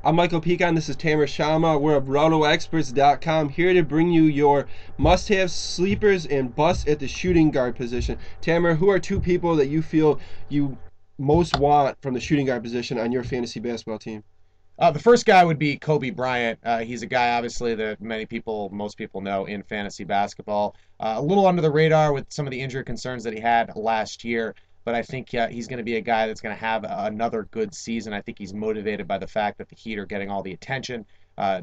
I'm Michael Pichan. This is Tamer Chamma. We're at RotoExperts.com here to bring you your must-have sleepers and busts at the shooting guard position. Tamer, who are two people that you feel you most want from the shooting guard position on your fantasy basketball team? The first guy would be Kobe Bryant. He's a guy, obviously, that most people know in fantasy basketball. A little under the radar with some of the injury concerns that he had last year, but I think he's going to be a guy that's going to have another good season. I think he's motivated by the fact that the Heat are getting all the attention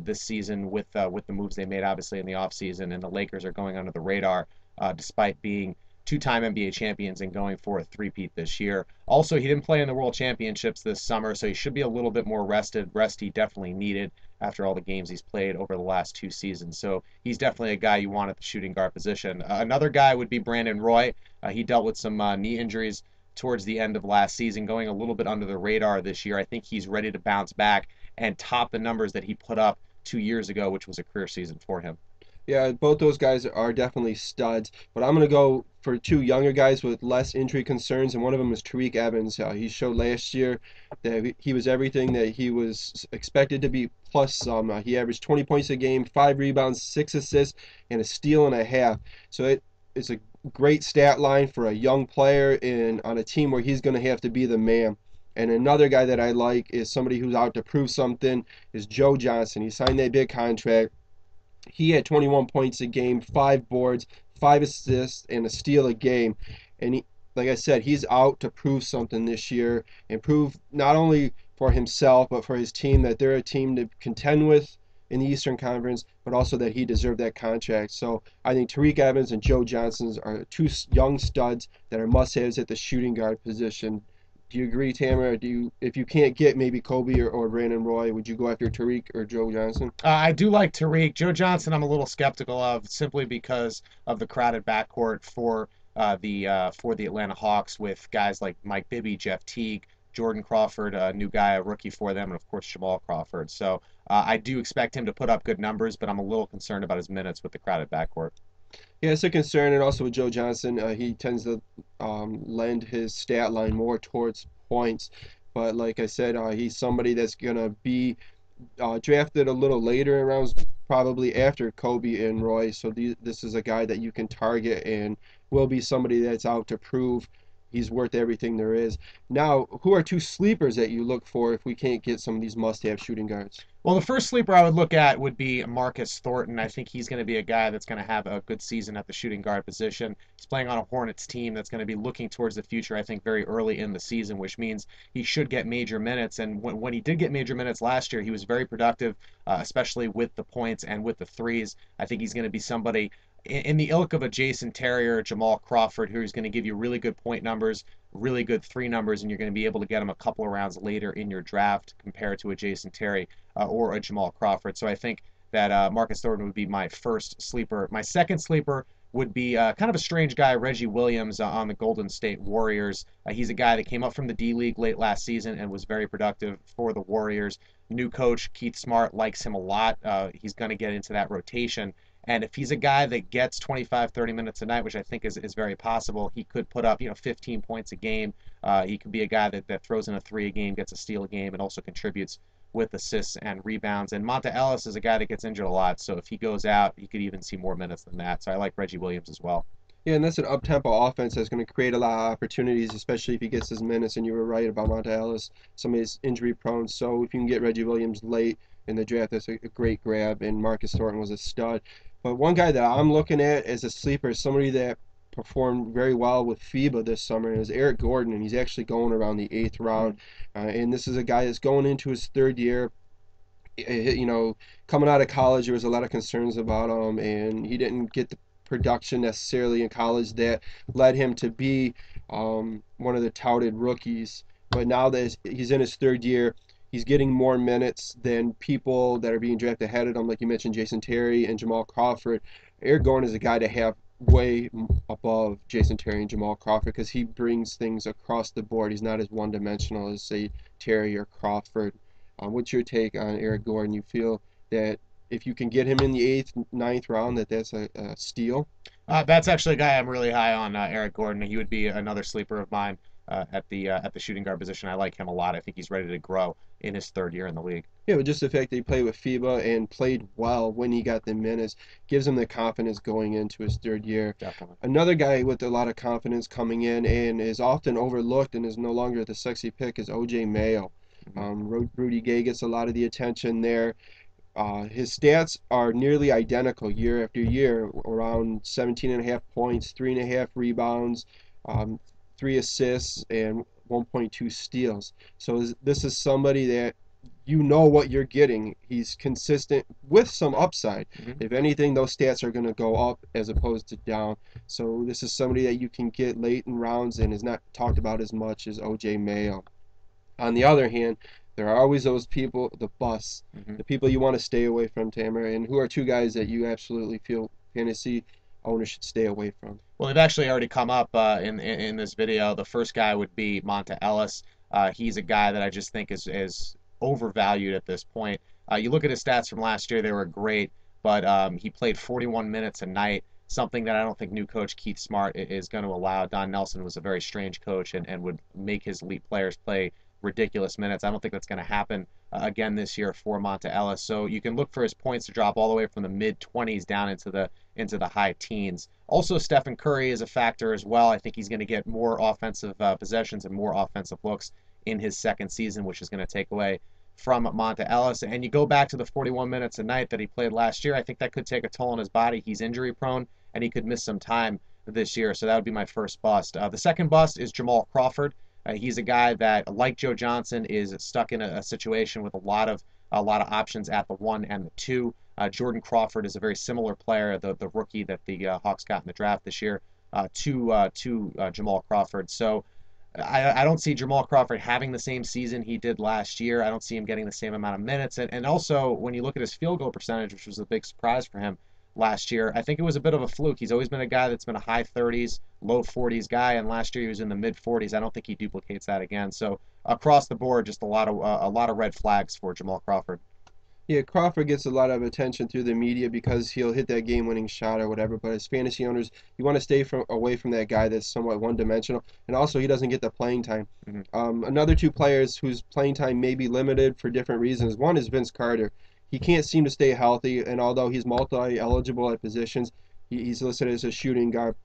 this season with the moves they made, obviously, in the offseason, and the Lakers are going under the radar despite being two-time NBA champions and going for a three-peat this year. Also, he didn't play in the World Championships this summer, so he should be a little bit more rested. Rest he definitely needed after all the games he's played over the last two seasons. So he's definitely a guy you want at the shooting guard position. Another guy would be Brandon Roy. He dealt with some knee injuries towards the end of last season, going a little bit under the radar this year. I think he's ready to bounce back and top the numbers that he put up 2 years ago, which was a career season for him. Yeah, both those guys are definitely studs, but I'm going to go for two younger guys with less injury concerns, and one of them is Tariq Evans. He showed last year that he was everything that he was expected to be, plus some. He averaged 20 points a game, 5 rebounds, 6 assists, and a steal and a half. So it's a great stat line for a young player in on a team where he's going to have to be the man. And another guy that I like is somebody who's out to prove something is Joe Johnson. He signed that big contract. He had 21 points a game, 5 boards, 5 assists, and a steal a game. And like I said, he's out to prove something this year and prove not only for himself but for his team that they're a team to contend with in the Eastern Conference, but also that he deserved that contract. So I think Tariq Evans and Joe Johnson are two young studs that are must-haves at the shooting guard position. Do you agree, Tamer? If you can't get maybe Kobe or Brandon Roy, would you go after Tariq or Joe Johnson? I do like Tariq. Joe Johnson, I'm a little skeptical of simply because of the crowded backcourt for the Atlanta Hawks with guys like Mike Bibby, Jeff Teague, Jordan Crawford, a new guy, a rookie for them, and of course Jamal Crawford. So I do expect him to put up good numbers, but I'm a little concerned about his minutes with the crowded backcourt. Yeah, it's a concern, and also with Joe Johnson, he tends to lend his stat line more towards points. But like I said, he's somebody that's gonna be drafted a little later in rounds, probably after Kobe and Roy. So this is a guy that you can target and will be somebody that's out to prove he's worth everything there is. Now, who are two sleepers that you look for if we can't get some of these must-have shooting guards? Well, the first sleeper I would look at would be Marcus Thornton. I think he's going to be a guy that's going to have a good season at the shooting guard position. He's playing on a Hornets team that's going to be looking towards the future, I think, very early in the season, which means he should get major minutes. And when he did get major minutes last year, he was very productive, especially with the points and with the threes. I think he's going to be somebody in the ilk of a Jason Terry or Jamal Crawford, who's going to give you really good point numbers, really good three numbers, and you're going to be able to get him a couple of rounds later in your draft compared to a Jason Terry or a Jamal Crawford. So I think that Marcus Thornton would be my first sleeper. My second sleeper would be kind of a strange guy, Reggie Williams on the Golden State Warriors. He's a guy that came up from the D League late last season and was very productive for the Warriors. New coach Keith Smart likes him a lot. He's going to get into that rotation. And if he's a guy that gets 25, 30 minutes a night, which I think is very possible, he could put up 15 points a game. He could be a guy that throws in a three a game, gets a steal a game, and also contributes with assists and rebounds. And Monta Ellis is a guy that gets injured a lot, so if he goes out, he could even see more minutes than that. So I like Reggie Williams as well. Yeah, and that's an up-tempo offense that's going to create a lot of opportunities, especially if he gets his minutes. And you were right about Monta Ellis. Somebody is injury prone, so if you can get Reggie Williams late in the draft, that's a great grab. And Marcus Thornton was a stud. But one guy that I'm looking at as a sleeper is somebody that performed very well with FIBA this summer is Eric Gordon, and he's actually going around the eighth round. And this is a guy that's going into his third year. Coming out of college, there was a lot of concerns about him, and he didn't get the production necessarily in college that led him to be one of the touted rookies. But now that he's in his third year, he's getting more minutes than people that are being drafted ahead of him, like you mentioned, Jason Terry and Jamal Crawford. Eric Gordon is a guy to have way above Jason Terry and Jamal Crawford because he brings things across the board. He's not as one-dimensional as, say, Terry or Crawford. What's your take on Eric Gordon? You feel that if you can get him in the eighth, ninth round, that's a steal? That's actually a guy I'm really high on, Eric Gordon. He would be another sleeper of mine at the shooting guard position. I like him a lot. I think he's ready to grow in his third year in the league. Yeah, but just the fact that he played with FIBA and played well when he got the minutes gives him the confidence going into his third year. Definitely. Another guy with a lot of confidence coming in and is often overlooked and is no longer the sexy pick is OJ Mayo. Hmm. Rudy Gay gets a lot of the attention there. His stats are nearly identical year after year, around 17 and a half points, 3.5 rebounds, um, 3 assists, and 1.2 steals. So this is somebody that you know what you're getting. He's consistent with some upside. Hmm. If anything, those stats are going to go up as opposed to down. So this is somebody that you can get late in rounds and is not talked about as much as OJ Mayo. On the other hand, there are always those people, the busts, Hmm. the people you want to stay away from, Tamer, and who are two guys that you absolutely feel fantasy owners should stay away from. Well, they've actually already come up in this video. The first guy would be Monta Ellis. He's a guy that I just think is overvalued at this point. You look at his stats from last year; they were great, but he played 41 minutes a night, something that I don't think new coach Keith Smart is going to allow. Don Nelson was a very strange coach and would make his elite players play ridiculous minutes. I don't think that's going to happen again this year for Monta Ellis. So you can look for his points to drop all the way from the mid 20s down into the high teens. Also, Stephen Curry is a factor as well. I think he's going to get more offensive possessions and more offensive looks in his second season, which is going to take away from Monta Ellis. And you go back to the 41 minutes a night that he played last year. I think that could take a toll on his body. He's injury prone and he could miss some time this year. So that would be my first bust. The second bust is Jamal Crawford. He's a guy that, like Joe Johnson, is stuck in a situation with a lot of options at the one and the two. Jordan Crawford is a very similar player, the rookie that the Hawks got in the draft this year, to Jamal Crawford. So I don't see Jamal Crawford having the same season he did last year. I don't see him getting the same amount of minutes. And also, when you look at his field goal percentage, which was a big surprise for him last year, I think it was a bit of a fluke. He's always been a guy that's been a high 30s, low 40s guy, and last year he was in the mid 40s. I don't think he duplicates that again. So across the board, just a lot of red flags for Jamal Crawford. Yeah, Crawford gets a lot of attention through the media because he'll hit that game-winning shot or whatever. But as fantasy owners, you want to stay away from that guy that's somewhat one-dimensional, and also he doesn't get the playing time. Mm-hmm. Another two players whose playing time may be limited for different reasons. One is Vince Carter. He can't seem to stay healthy, and although he's multi-eligible at positions, he's listed as a shooting guard.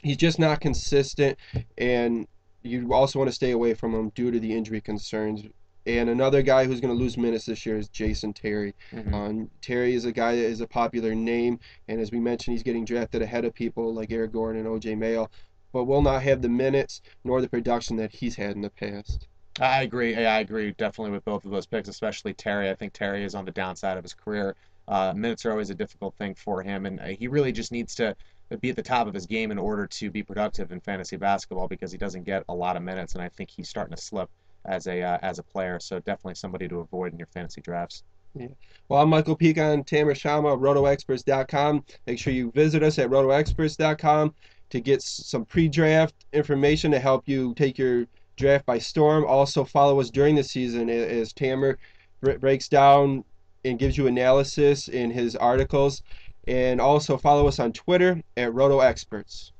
He's just not consistent, and you also want to stay away from him due to the injury concerns. And another guy who's going to lose minutes this year is Jason Terry. Mm-hmm. Terry is a guy that is a popular name, and as we mentioned, he's getting drafted ahead of people like Eric Gordon and OJ Mayo, but will not have the minutes nor the production that he's had in the past. I agree. Yeah, I agree definitely with both of those picks, especially Terry. I think Terry is on the downside of his career. Minutes are always a difficult thing for him, and he really just needs to be at the top of his game in order to be productive in fantasy basketball because he doesn't get a lot of minutes, and I think he's starting to slip as a player. So definitely somebody to avoid in your fantasy drafts. Yeah. Well, I'm Michael Pichan, Tamer Chamma, RotoExperts.com. Make sure you visit us at RotoExperts.com to get some pre-draft information to help you take your draft by storm. Also, follow us during the season as Tamer breaks down and gives you analysis in his articles. And also follow us on Twitter at RotoExperts.